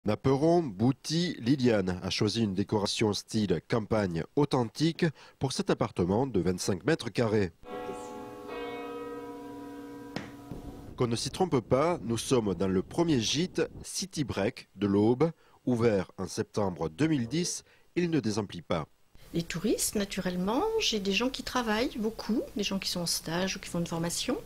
Naperon, Bouty, Liliane a choisi une décoration style campagne authentique pour cet appartement de 25 mètres carrés. Qu'on ne s'y trompe pas, nous sommes dans le premier gîte City Break de l'Aube. Ouvert en septembre 2010, il ne désemplit pas. Les touristes, naturellement, j'ai des gens qui travaillent beaucoup, des gens qui sont en stage ou qui font une formation.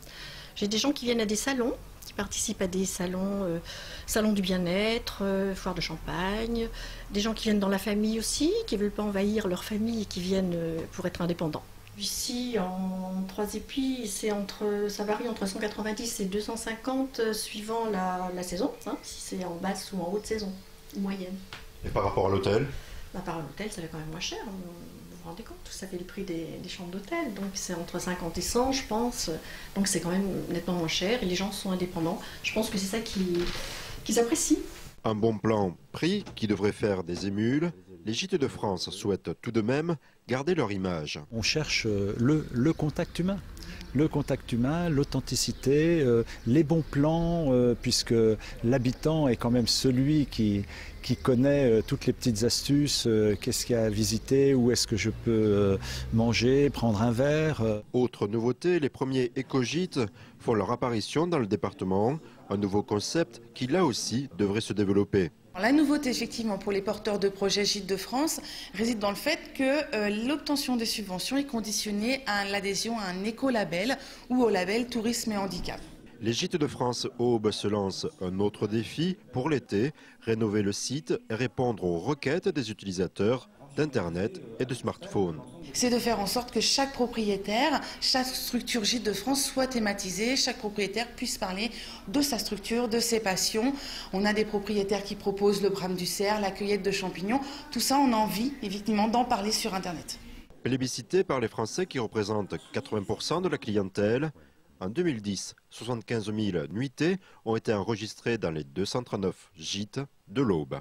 J'ai des gens qui viennent à des salons, qui participent à des salons, salons du bien-être, foire de champagne. Des gens qui viennent dans la famille aussi, qui ne veulent pas envahir leur famille et qui viennent pour être indépendants. Ici, en 3 épis, ça varie entre 190 et 250 suivant la saison, hein, si c'est en basse ou en haute saison, ou moyenne. Et par rapport à l'hôtel? Par l'hôtel, ça va quand même moins cher, vous vous rendez compte, ça fait le prix des chambres d'hôtel, donc c'est entre 50 et 100 je pense, donc c'est quand même nettement moins cher et les gens sont indépendants, je pense que c'est ça qu'ils apprécient. Un bon plan prix qui devrait faire des émules. Les Gîtes de France souhaitent tout de même garder leur image. On cherche le contact humain. Le contact humain, l'authenticité, les bons plans, puisque l'habitant est quand même celui qui connaît toutes les petites astuces, qu'est-ce qu'il y a à visiter, où est-ce que je peux manger, prendre un verre. Autre nouveauté, les premiers éco-gîtes font leur apparition dans le département. Un nouveau concept qui, là aussi, devrait se développer. La nouveauté, effectivement, pour les porteurs de projets Gîtes de France réside dans le fait que l'obtention des subventions est conditionnée à l'adhésion à un écolabel ou au label Tourisme et Handicap. Les Gîtes de France Aube se lancent un autre défi pour l'été, rénover le site et répondre aux requêtes des utilisateurs d'Internet et de smartphones. C'est de faire en sorte que chaque propriétaire, chaque structure Gîtes de France soit thématisée, chaque propriétaire puisse parler de sa structure, de ses passions. On a des propriétaires qui proposent le brame du cerf, la cueillette de champignons. Tout ça, on a envie, effectivement, d'en parler sur Internet. Plébiscité par les Français qui représentent 80% de la clientèle, en 2010, 75 000 nuitées ont été enregistrées dans les 239 gîtes de l'Aube.